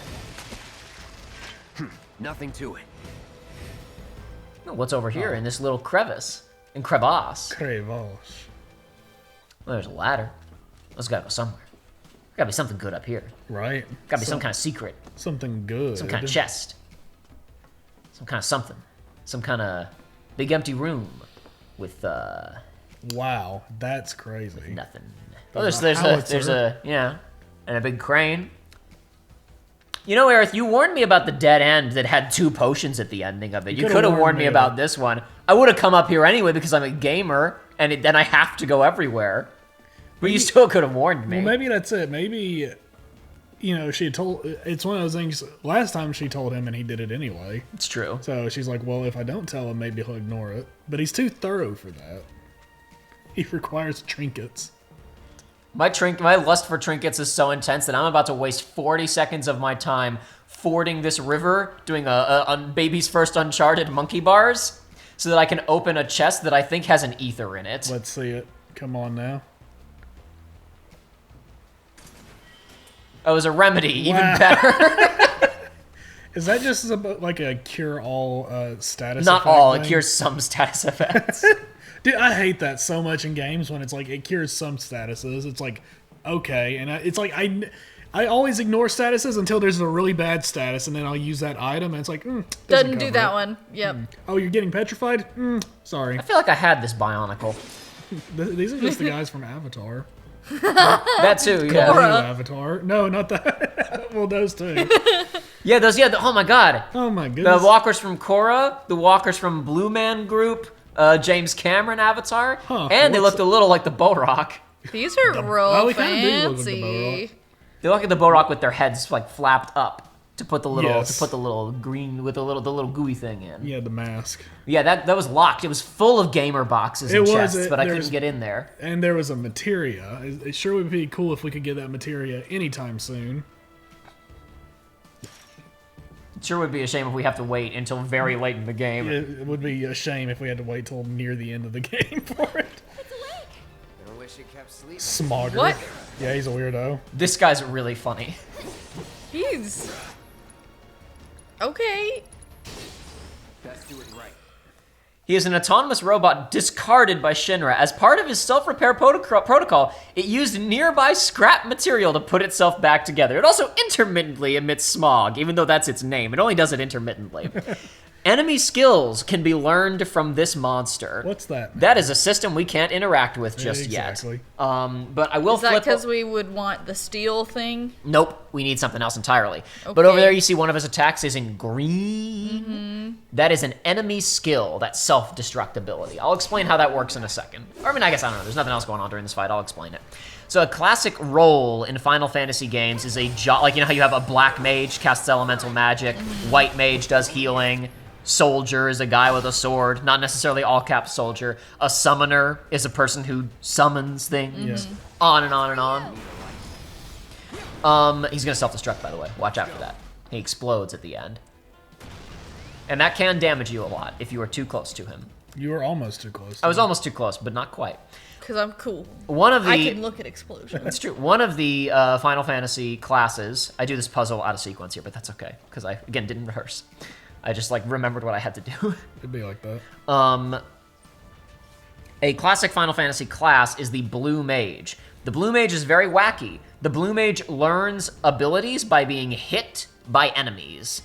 Nothing to it. What's over here in this little crevice? In crevasse. Crevasse. Well, there's a ladder. Let's gotta go somewhere. Gotta be something good up here. Right. Gotta be some kind of secret. Something good. Some kind of chest. Some kind of something. Some kind of big empty room with Wow, that's crazy. nothing. Oh, there's a yeah, and a big crane. You know, Aerith, you warned me about the dead end that had 2 potions at the ending of it. You could have warned me about this one. I would have come up here anyway because I'm a gamer, and then I have to go everywhere. But you still could have warned me. Well, maybe that's it. Maybe, you know, she told. It's one of those things. Last time she told him, and he did it anyway. It's true. So she's like, well, if I don't tell him, maybe he'll ignore it. But he's too thorough for that. He requires trinkets. My lust for trinkets is so intense that I'm about to waste 40 seconds of my time fording this river, doing a baby's first Uncharted monkey bars, so that I can open a chest that I think has an ether in it. Let's see it. Come on now. Oh, it was a remedy, even better. Is that just like a cure-all status Not effect all, thing? it cures some status effects. Dude, I hate that so much in games when it's like it cures some statuses. It's like, okay, and it's like I always ignore statuses until there's a really bad status, and then I'll use that item, and it's like, Doesn't do that one. Yep. Oh, you're getting petrified? Sorry. I feel like I had this Bionicle. These are just the guys from Avatar. That too, yeah. New Avatar. No, not that. Well, those two. Yeah, those, yeah, oh my god. Oh my goodness. The walkers from Korra, the walkers from Blue Man Group, James Cameron Avatar, and they looked a little like the Borak. These are real fancy. They look like the Borak with their heads like flapped up to put the little green with the little gooey thing in. Yeah, the mask. Yeah, that was locked. It was full of gamer boxes and chests, but I couldn't get in there. And there was a materia. It sure would be cool if we could get that materia anytime soon. It sure would be a shame if we have to wait until very late in the game. It would be a shame if we had to wait till near the end of the game for it. I wish it kept sleeping. Smogger. What? Yeah, he's a weirdo. This guy's really funny. He's... Okay. Best do it right. He is an autonomous robot discarded by Shinra. As part of his self-repair protocol, it used nearby scrap material to put itself back together. It also intermittently emits smog, even though that's its name. It only does it intermittently. Enemy skills can be learned from this monster. What's that? That is a system we can't interact with just Exactly. yet. But I will Is that flip... because we would want the steel thing? Nope, we need something else entirely. Okay. But over there you see one of his attacks is in green. That is an enemy skill, that self-destruct ability. I'll explain how that works in a second. Or I mean, I guess I don't know. There's nothing else going on during this fight. I'll explain it. So a classic role in Final Fantasy games is like, you know how you have a black mage casts elemental magic, white mage does healing, soldier is a guy with a sword, not necessarily all caps soldier. A summoner is a person who summons things. On and on and on. He's gonna self-destruct, by the way. Watch out for that. He explodes at the end. And that can damage you a lot if you are too close to him. You were almost too close. I was almost too close, but not quite. Because I'm cool. One of the... I can look at explosions. It's true. One of the Final Fantasy classes... I do this puzzle out of sequence here, but that's okay. Because I, again, didn't rehearse. I just, like, remembered what I had to do. It'd be like that. A classic Final Fantasy class is the Blue Mage. The Blue Mage is very wacky. The Blue Mage learns abilities by being hit by enemies.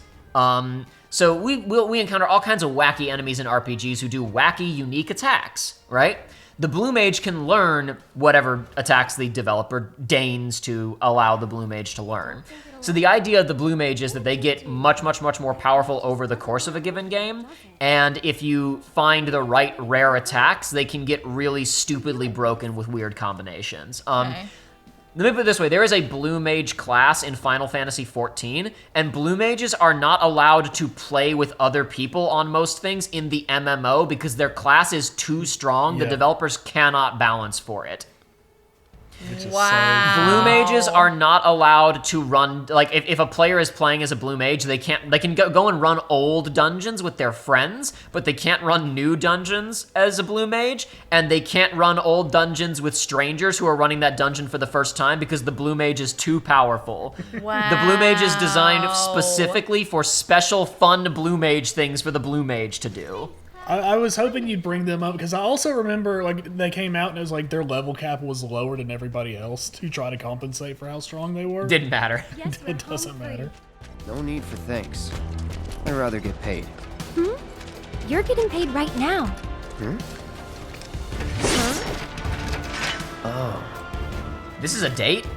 So we encounter all kinds of wacky enemies in RPGs who do wacky, unique attacks, right? The Blue Mage can learn whatever attacks the developer deigns to allow the Blue Mage to learn. So the idea of the Blue Mage is that they get much, much, much more powerful over the course of a given game, and if you find the right rare attacks, they can get really stupidly broken with weird combinations. Let me put it this way, there is a Blue Mage class in Final Fantasy XIV, and Blue Mages are not allowed to play with other people on most things in the MMO because their class is too strong. The developers cannot balance for it. Wow. Blue Mages are not allowed to run, like, if a player is playing as a Blue Mage, they can go and run old dungeons with their friends, but they can't run new dungeons as a Blue Mage, and they can't run old dungeons with strangers who are running that dungeon for the first time because the Blue Mage is too powerful. Wow. The Blue Mage is designed specifically for special fun Blue Mage things for the Blue Mage to do. I was hoping you'd bring them up because I also remember like they came out and it was like their level cap was lower than everybody else to try to compensate for how strong they were. Didn't matter. Yes, It doesn't matter. No need for thanks. I'd rather get paid. You're getting paid right now. This is a date?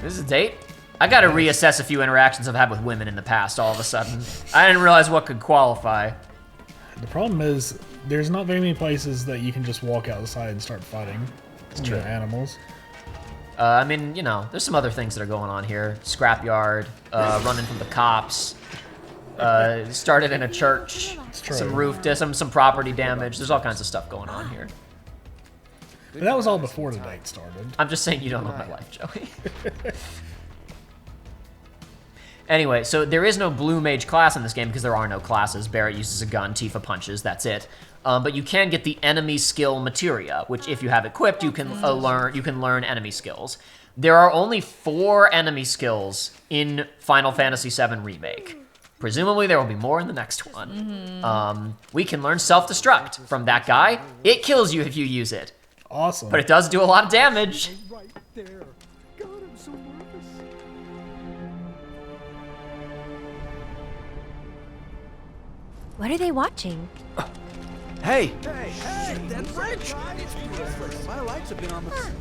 This is a date? I gotta reassess a few interactions I've had with women in the past all of a sudden. I didn't realize what could qualify. The problem is there's not very many places that you can just walk outside and start fighting animals. I mean, you know, there's some other things that are going on here. Scrapyard, running from the cops, started in a church, some roof, some property damage. There's all kinds of stuff going on here. But that was all before the date started. I'm just saying you don't know my life, Joey. Anyway, so there is no Blue Mage class in this game because there are no classes. Barret uses a gun, Tifa punches, that's it. But you can get the enemy skill materia, which if you have equipped, you can learn enemy skills. There are only 4 enemy skills in Final Fantasy VII Remake. Presumably there will be more in the next one. We can learn self-destruct from that guy. It kills you if you use it. Awesome. But it does do a lot of damage. Right there. God, I'm so nervous. What are they watching? Hey! Hey! That wrench! It's useless. My lights have been on the...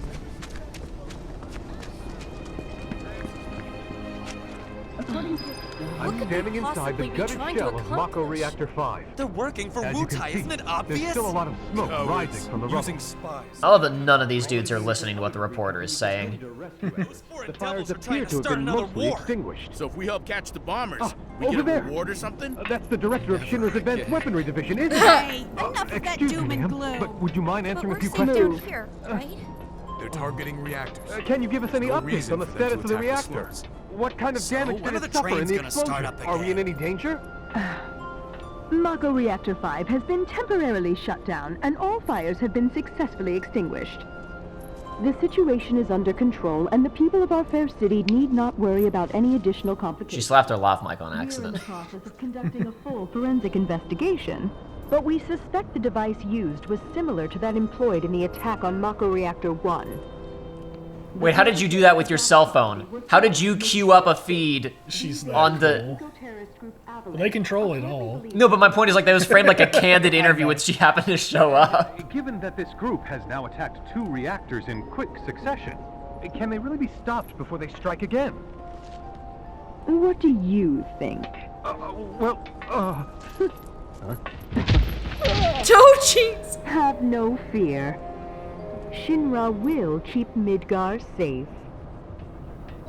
I'm standing inside the gutted shell of Mako Reactor 5. They're working for As you Wutai, can isn't it see, obvious? There's still a lot of smoke rising from the rubble. Using spies. I love that none of these dudes are listening to what the reporter is saying. The fires appear to have been mostly extinguished. So if we help catch the bombers, we over get a there. reward or something? That's the director of Shinra's Advanced Weaponry Division, isn't it? Hey, enough of that Excuse doom me, and ma'am, gloom. but would you mind answering a We're few safe down questions? here, right? They're targeting reactors. Can you give us any No updates reason on the for them to status of the attack the reactor? slums. What kind of So, damage when did are it the suffer in trains the gonna start explosion? up Are we in again? any danger? Mako Reactor 5 has been temporarily shut down, and all fires have been successfully extinguished. The situation is under control, and the people of our fair city need not worry about any additional She complications. slapped her lav mic on We're in accident. the process of conducting a full forensic investigation, but we suspect the device used was similar to that employed in the attack on Mako Reactor 1. Wait, how did you do that with your cell phone? How did you queue up a feed She's that on the... Well, they control it all. No, but my point is, like, that was framed like a candid interview when she happened to show up. Given that this group has now attacked 2 reactors in quick succession, can they really be stopped before they strike again? What do you think? Tochi's! Have no fear. Shinra will keep Midgar safe.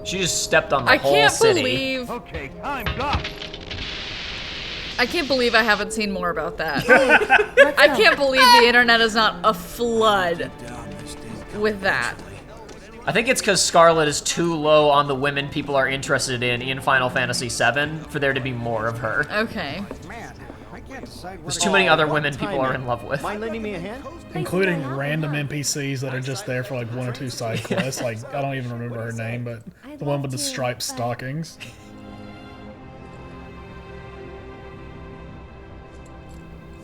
She just stepped on the I whole can't city. believe. Okay, time's up. I can't believe I haven't seen more about that. I can't believe the internet is not a flood with that. I think it's because Scarlet is too low on the women people are interested in Final Fantasy VII for there to be more of her. Okay. There's too many other women people are in love with. Mind lending me a hand? Including random NPCs that are just there for like 1 or 2 side quests. Like, I don't even remember her name, but the one with the striped stockings.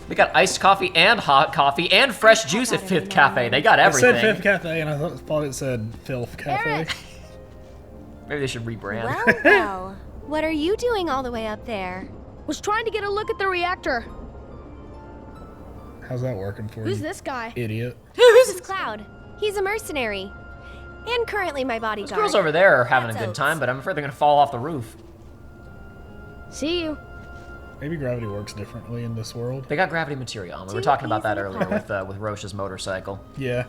They got iced coffee and hot coffee and fresh juice at Fifth Cafe. They got It everything. said Fifth Cafe, and I thought it said Filth Cafe. Maybe they should rebrand. Well, well. What are you doing all the way up there? Was trying to get a look at the reactor. How's that working for you? Who's this guy? Idiot. This is Cloud. He's a mercenary. And currently my bodyguard. Those girls over there are having a That's good Oats. time, but I'm afraid they're gonna fall off the roof. See you. Maybe gravity works differently in this world. They got gravity material. We were Too talking about that easy to earlier with Roche's motorcycle. Yeah.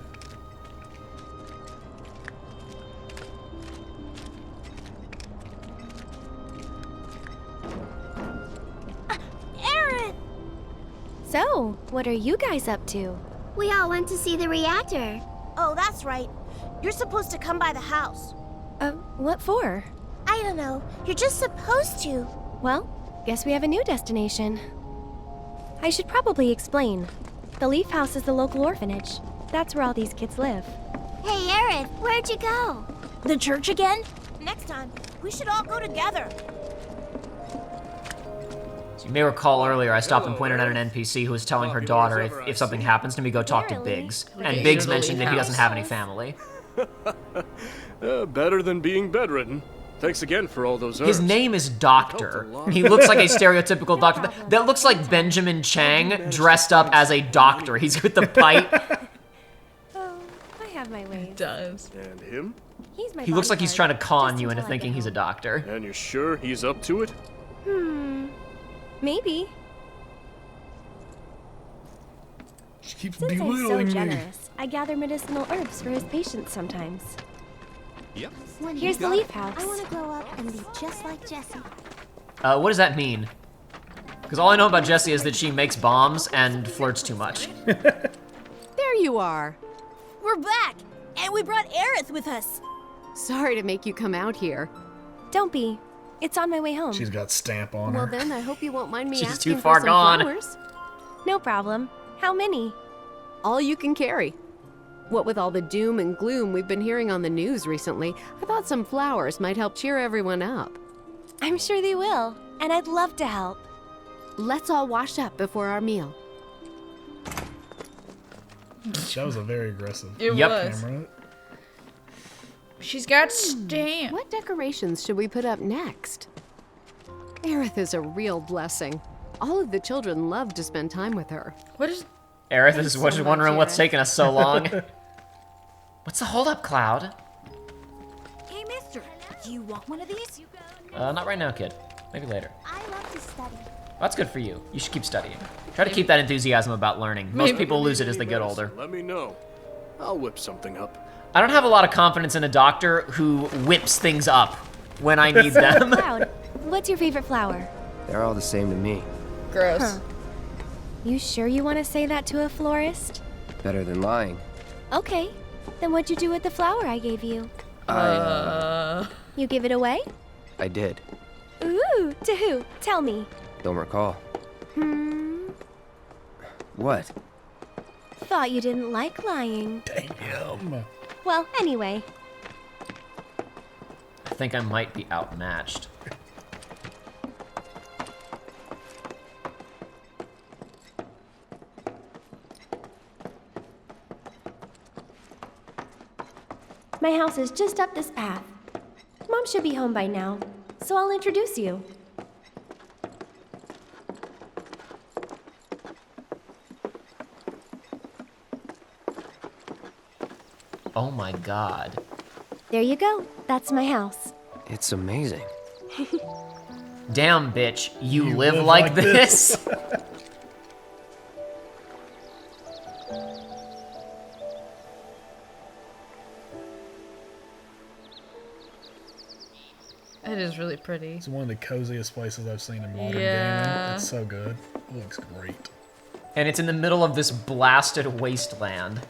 Aaron! So, what are you guys up to? We all went to see the reactor. Oh, that's right. You're supposed to come by the house. What for? I don't know. You're just supposed to. Well, guess we have a new destination. I should probably explain. The Leaf House is the local orphanage. That's where all these kids live. Hey, Aerith, where'd you go? The church again? Next time, we should all go together. So you may recall earlier I stopped and pointed out an NPC who was telling her daughter if something happens to me, go talk to Biggs. And Biggs mentioned that he doesn't have any family. Better than being bedridden. Thanks again for all those herbs. His name is Doctor. He looks like a stereotypical doctor. That looks like Benjamin Chang dressed up as a doctor. He's with the pipe. Oh, I have my ways. It does. And him? He's my He looks like he's bodyguard, trying to con just you into until I thinking get he's a home. doctor. And you're sure he's up to it? Maybe. She keeps Since I'm so belittling me. generous, I gather medicinal herbs for his patients sometimes. Yep. Here's the Leaf House. I want to grow up and be just like Jessie. What does that mean? Because all I know about Jessie is that she makes bombs and flirts too much. There you are. We're back, and we brought Aerith with us. Sorry to make you come out here. Don't be. It's on my way home. She's got stamp on Well her. then, I hope you won't mind me She's asking too far for some gone. flowers. No problem. How many? All you can carry. What with all the doom and gloom we've been hearing on the news recently, I thought some flowers might help cheer everyone up. I'm sure they will, and I'd love to help. Let's all wash up before our meal. That was a very aggressive It Yep. was. camera. She's got stamp. What decorations should we put up next? Aerith is a real blessing. All of the children love to spend time with her. What is... Aerith is so just much, wondering what's Aerith. taking us so long. What's the holdup, Cloud? Hey, mister, do you want one of these? Not right now, kid. Maybe later. I love to study. That's good for you. You should keep studying. Try to keep that enthusiasm about learning. Most people lose it as they get older. Let me know. I'll whip something up. I don't have a lot of confidence in a doctor who whips things up when I need them. Cloud, what's your favorite flower? They're all the same to me. Gross. Huh. You sure you want to say that to a florist? Better than lying. Okay. Then what'd you do with the flower I gave you? You give it away? I did. Ooh, to who? Tell me. Don't recall. What? Thought you didn't like lying. Damn. Well, anyway. I think I might be outmatched. My house is just up this path. Mom should be home by now, so I'll introduce you. Oh my god. There you go. That's my house. It's amazing. Damn, bitch. You live like this? It is really pretty. It's one of the coziest places I've seen in modern gaming. It's so good. It looks great. And it's in the middle of this blasted wasteland.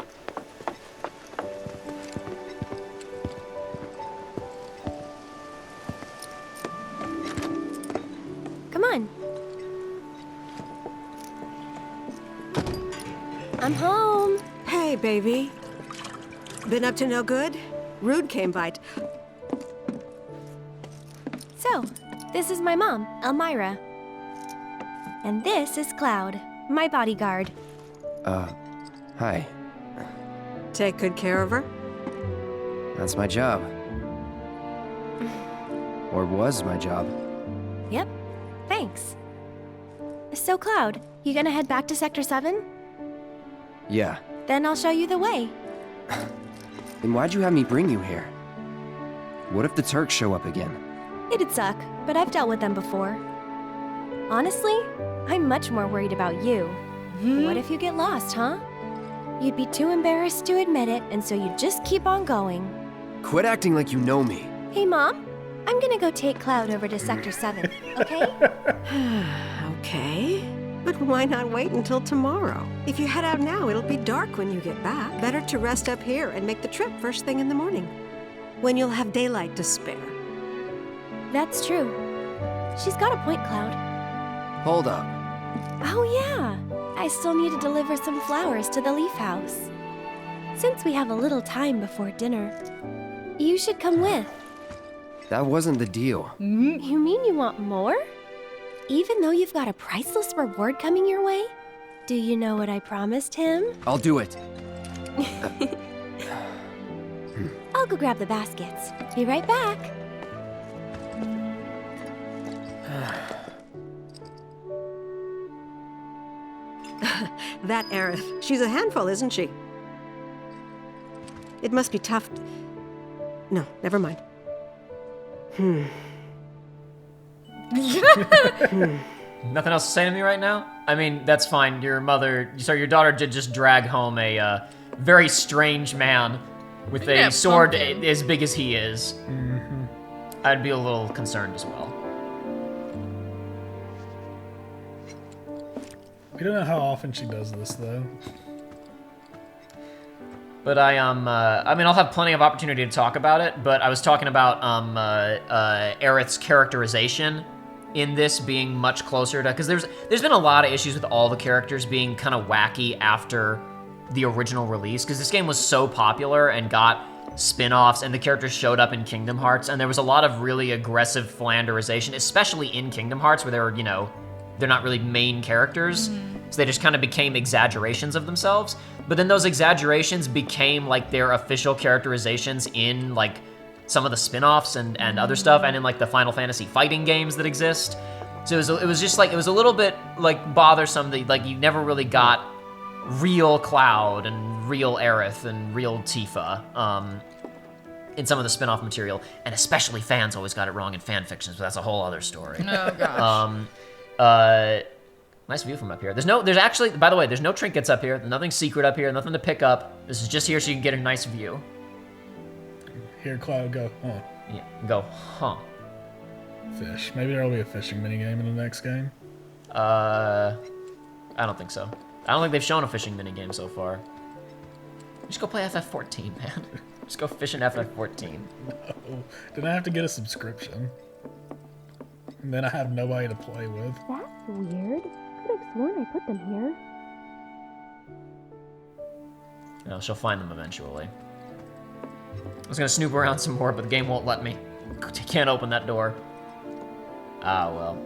Come on. I'm home. Hey, baby. Been up to no good? Rude came by. So, this is my mom, Elmira. And this is Cloud, my bodyguard. Hi. Take good care of her? That's my job. Or was my job. Yep, thanks. So, Cloud, you gonna head back to Sector 7? Yeah. Then I'll show you the way. Then why'd you have me bring you here? What if the Turks show up again? It'd suck, but I've dealt with them before. Honestly, I'm much more worried about you. What if you get lost, huh? You'd be too embarrassed to admit it, and so you'd just keep on going. Quit acting like you know me. Hey, Mom, I'm gonna go take Cloud over to Sector 7, okay? Okay. But why not wait until tomorrow? If you head out now, it'll be dark when you get back. Better to rest up here and make the trip first thing in the morning, when you'll have daylight to spare. That's true. She's got a point, Cloud. Hold up. Oh, yeah. I still need to deliver some flowers to the Leaf House. Since we have a little time before dinner, you should come with. That wasn't the deal. You mean you want more? Even though you've got a priceless reward coming your way? Do you know what I promised him? I'll do it. I'll go grab the baskets. Be right back. That Aerith, she's a handful, isn't she? It must be tough. No, never mind. Nothing else to say to me right now? I mean, that's fine. Your daughter did just drag home a very strange man with a sword as big as he is. I'd be a little concerned as well. We don't know how often she does this, though. But I mean, I'll have plenty of opportunity to talk about it, but I was talking about Aerith's characterization in this being much closer to, because there's been a lot of issues with all the characters being kind of wacky after the original release, because this game was so popular and got spin-offs, and the characters showed up in Kingdom Hearts, and there was a lot of really aggressive flanderization, especially in Kingdom Hearts, where they're not really main characters, so they just kind of became exaggerations of themselves. But then those exaggerations became like their official characterizations in like some of the spin-offs and other stuff, and in like the Final Fantasy fighting games that exist. So it was just like, it was a little bit like bothersome that like you never really got real Cloud and real Aerith and real Tifa in some of the spin-off material, and especially fans always got it wrong in fan fictions, but that's a whole other story. Oh gosh. Nice view from up here. There's actually, by the way, there's no trinkets up here. Nothing secret up here. Nothing to pick up. This is just here so you can get a nice view. Here, Cloud, go, huh? Yeah, go, huh? Fish. Maybe there'll be a fishing minigame in the next game. I don't think so. I don't think they've shown a fishing minigame so far. Just go play FF14, man. Just go fish in FF14. No. Then I have to get a subscription. And then I have nobody to play with. That's weird. Could have sworn I put them here. No, she'll find them eventually. I was gonna snoop around some more, but the game won't let me. Can't open that door. Ah, well.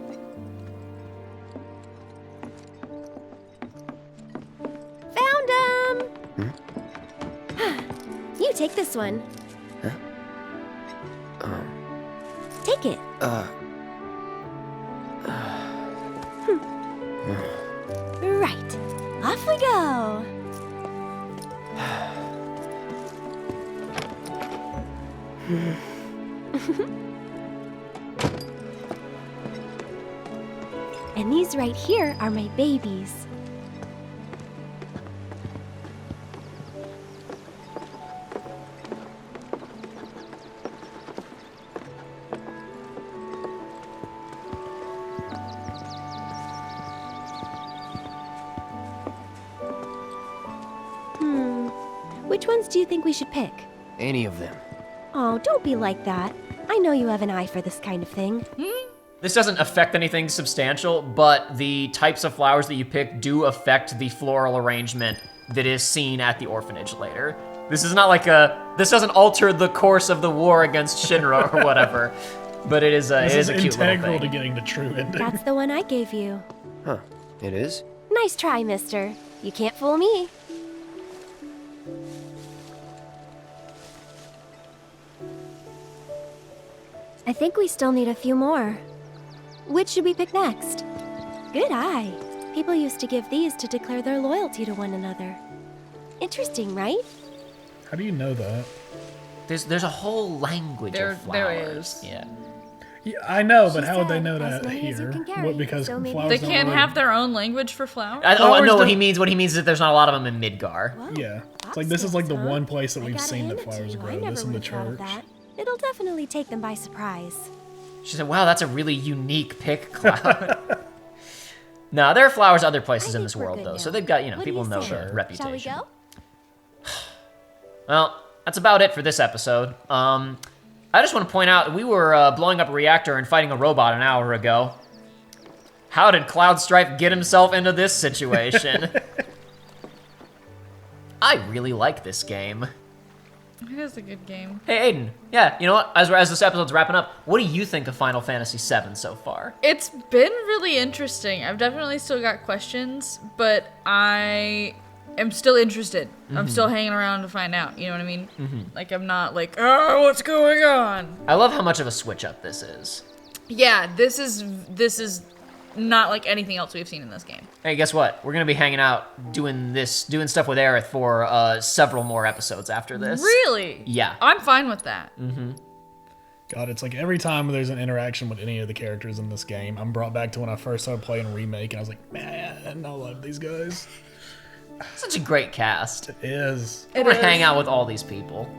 Found him! You take this one. Take it. Right. Off we go. And these right here are my babies. Which ones do you think we should pick? Any of them. Oh, don't be like that. I know you have an eye for this kind of thing. This doesn't affect anything substantial, but the types of flowers that you pick do affect the floral arrangement that is seen at the orphanage later. This is not like this doesn't alter the course of the war against Shinra or whatever, but it is a cute little integral thing. to getting the true ending. That's the one I gave you. Huh. It is? Nice try, mister. You can't fool me. I think we still need a few more. Which should we pick next? Good eye. People used to give these to declare their loyalty to one another. Interesting, right? How do you know that? There's a whole language of flowers. There is. Yeah. Yeah, I know, but She how would they said, know "As that many as you here? can carry, What, because so maybe- flowers They don't can't really- have their own language for flowers? I Flowers know what don't- he means. What he means is that there's not a lot of them in Midgar. Yeah. It's like this is like the Huh? one place that I we've gotta seen hand that it to flowers you. I grow. never This in the would've thought of church. that. It'll definitely take them by surprise. She said, wow, that's a really unique pick, Cloud. No, there are flowers other places in this we're world, good though, now. so they've got, What do people you know say? their reputation. Shall we go? Well, that's about it for this episode. I just want to point out, we were blowing up a reactor and fighting a robot an hour ago. How did Cloudstripe get himself into this situation? I really like this game. It is a good game. Hey, Aiden. Yeah, you know what? As this episode's wrapping up, what do you think of Final Fantasy VII so far? It's been really interesting. I've definitely still got questions, but I am still interested. I'm still hanging around to find out. You know what I mean? Like, I'm not like, oh, what's going on? I love how much of a switch up this is. Yeah, this is not like anything else we've seen in this game. Hey, guess what? We're gonna be hanging out, doing stuff with Aerith for several more episodes after this. Really? Yeah. I'm fine with that. God, it's like every time there's an interaction with any of the characters in this game, I'm brought back to when I first started playing Remake, and I was like, man, I love these guys. Such a great cast. It is. I want to hang out with all these people.